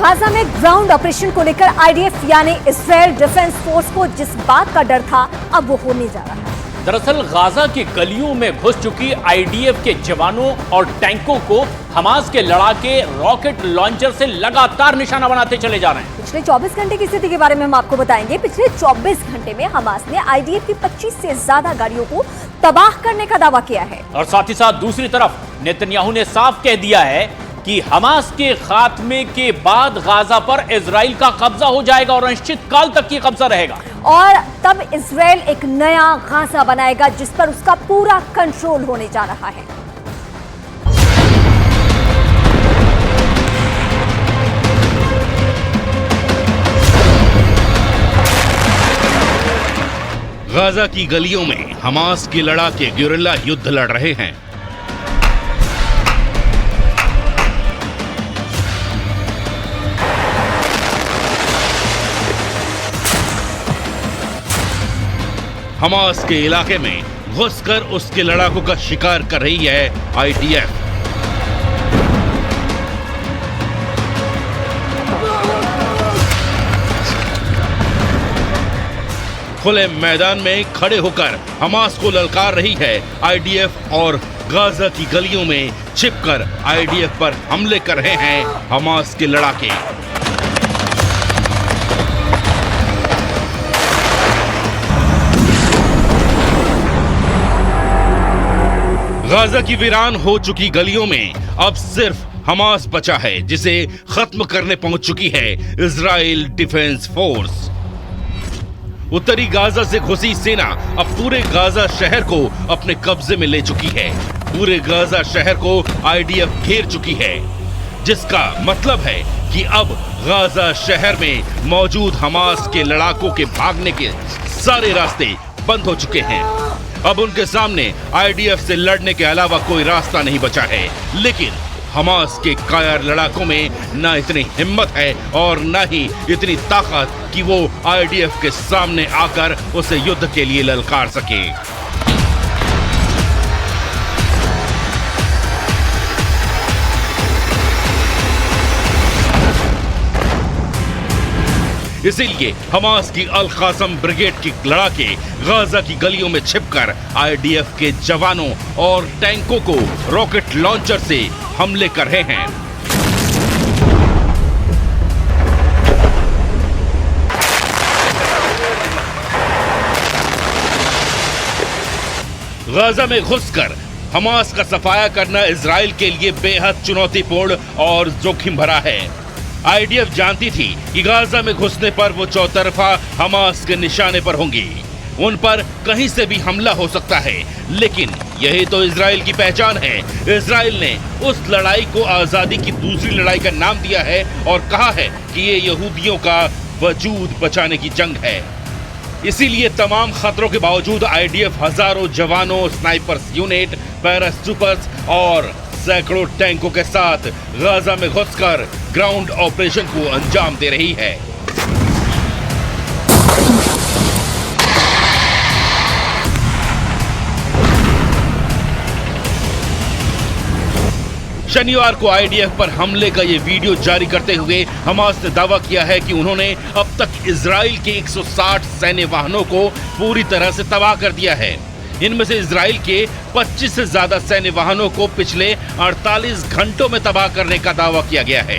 Gaza में ground operation को लेकर आईडीएफ यानी इजराइल डिफेंस फोर्स को जिस बात का डर था अब वो होने जा रहा है। दरअसल गाजा की गलियों में घुस चुकी आईडीएफ के जवानों और टैंकों को हमास के लड़ाके रॉकेट लॉन्चर से लगातार निशाना बनाते चले जा रहे हैं। पिछले 24 घंटे की स्थिति के बारे में हम आपको बताएंगे। पिछले 24 घंटे में हमास ने आईडीएफ की 25 से ज्यादा गाड़ियों को तबाह करने का दावा किया है। और साथ ही साथ दूसरी तरफ नेतन्याहू ने साफ कह दिया है कि हमास के खात्मे के बाद गाजा पर इजराइल का कब्जा हो जाएगा और अनिश्चित काल तक की कब्जा रहेगा। और तब इजराइल एक नया गाजा बनाएगा जिस पर उसका पूरा कंट्रोल होने जा रहा है। गाजा की गलियों में हमास के लड़ाके गेरिल्ला युद्ध लड़ रहे हैं। हमास के इलाके में घुसकर उसके लड़ाकों का शिकार कर रही है आईडीएफ। खुले मैदान में खड़े होकर हमास को ललकार रही है आईडीएफ और गाजा की गलियों में छिपकर आईडीएफ पर हमले कर रहे हैं हमास के लड़ाके। गाजा की वीरान हो चुकी गलियों में अब सिर्फ हमास बचा है जिसे खत्म करने पहुंच चुकी है इजराइल डिफेंस फोर्स। उत्तरी गाजा से घुसी सेना अब पूरे गाजा शहर को अपने कब्जे में ले चुकी है। पूरे गाजा शहर को आईडीएफ घेर चुकी है, जिसका मतलब है कि अब गाजा शहर में मौजूद हमास के लड़ाकों के भागने के सारे रास्ते बंद हो चुके हैं। अब उनके सामने आईडीएफ से लड़ने के अलावा कोई रास्ता नहीं बचा है। लेकिन हमास के कायर लड़ाकों में न इतनी हिम्मत है और न ही इतनी ताकत कि वो आईडीएफ के सामने आकर उसे युद्ध के लिए ललकार सके। इसीलिए हमास की अल कासम ब्रिगेड की लड़ाके गाजा की गलियों में छिपकर आईडीएफ के जवानों और टैंकों को रॉकेट लॉन्चर से हमले कर रहे हैं। गाजा में घुसकर हमास का सफाया करना इजराइल के लिए बेहद चुनौतीपूर्ण और जोखिम भरा है। आईडीएफ जानती थी कि गाजा में घुसने पर वो चौतरफा हमास के निशाने पर होंगी, उन पर कहीं से भी हमला हो सकता है। लेकिन यही तो इजराइल की पहचान है। इजराइल ने उस लड़ाई को आजादी की दूसरी लड़ाई का नाम दिया है और कहा है कि ये यहूदियों का वजूद बचाने की जंग है। इसीलिए तमाम खतरों के बावजूद आईडीएफ हजारों जवानों, स्नाइपर्स यूनिट, पैराट्रूपर्स और सैकड़ों टैंकों के साथ गाजा में घुसकर ग्राउंड ऑपरेशन को अंजाम दे रही है। शनिवार को आईडीएफ पर हमले का ये वीडियो जारी करते हुए हमास ने दावा किया है कि उन्होंने अब तक इजराइल के 160 सैन्य वाहनों को पूरी तरह से तबाह कर दिया है। इनमें से इजराइल के 25 से ज्यादा सैन्य वाहनों को पिछले 48 घंटों में तबाह करने का दावा किया गया है।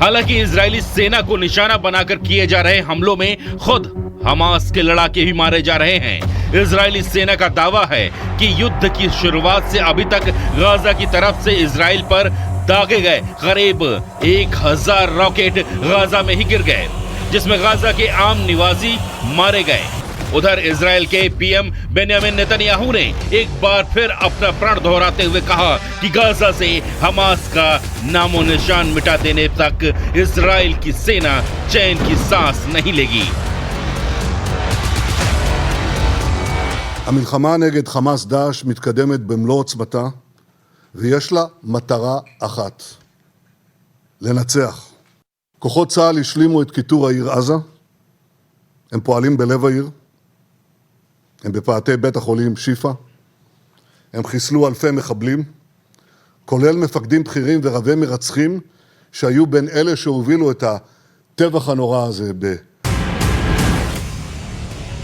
हालांकि इजरायली सेना को निशाना बनाकर किए जा रहे हमलों में खुद हमास के लड़ाके भी मारे जा रहे हैं। इजरायली सेना का दावा है कि युद्ध की शुरुआत से अभी तक गाजा की तरफ से इजराइल पर दागे गए करीब 1000 रॉकेट गाजा में ही गिर गए, जिसमें गाजा के आम निवासी मारे गए। उधर इजराइल के पीएम बेंयामिन नेतन्याहू ने एक बार फिर अपना प्रण दोहराते हुए कहा कि गाजा से हमास का नामो निशान मिटा देने तक इजराइल की सेना चैन की सांस नहीं लेगी। המלחמה נגד חמאס דאעש מתקדמת במלוא עוצמתה, ויש לה מטרה אחת, לנצח. כוחות צה"ל השלימו את כיתור העיר עזה, הם פועלים בלב העיר, הם בפאתי בית החולים שיפה, הם חיסלו אלפי מחבלים, כולל מפקדים בכירים ורבי מרצחים, שהיו בין אלה שהובילו את הטבח הנורא הזה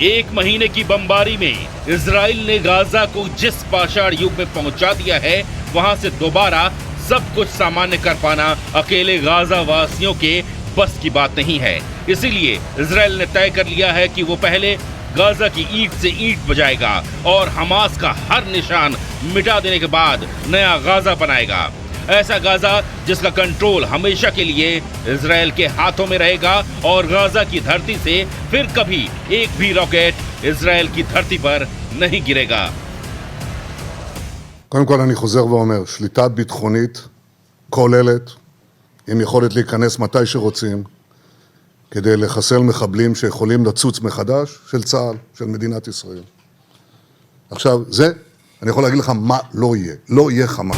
एक महीने की बमबारी में इजराइल ने गाजा को जिस पाषाण युग में पहुंचा दिया है, वहां से दोबारा सब कुछ सामान्य कर पाना अकेले गाजा वासियों के बस की बात नहीं है। इसीलिए इजराइल ने तय कर लिया है कि वो पहले गाजा की ईंट से ईंट बजाएगा और हमास का हर निशान मिटा देने के बाद नया गाजा बनाएगा। ऐसा गाजा जिसका कंट्रोल हमेशा के लिए इजराइल के हाथों में रहेगा और गाजा की धरती से फिर कभी एक भी रॉकेट इजराइल की धरती पर नहीं गिरेगा। קודם כל אני חוזר ואומר, שליטה ביטחונית כוללת, עם יכולת להיכנס מתי שרוצים, כדי לחסל מחבלים שיכולים לצוץ מחדש, של צה"ל, של מדינת ישראל. עכשיו, זה, אני יכול להגיד לך מה לא יהיה. לא יהיה חמאס.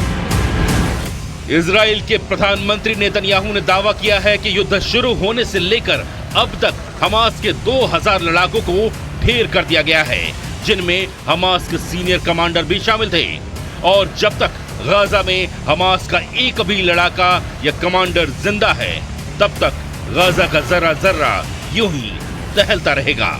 इजराइल के प्रधानमंत्री नेतन्याहू ने दावा किया है कि युद्ध शुरू होने से लेकर अब तक हमास के 2000 लड़ाकों को ढेर कर दिया गया है, जिनमें हमास के सीनियर कमांडर भी शामिल थे। और जब तक गाजा में हमास का एक भी लड़ाका या कमांडर जिंदा है, तब तक गाजा का जर्रा जर्रा यूं ही टहलता रहेगा।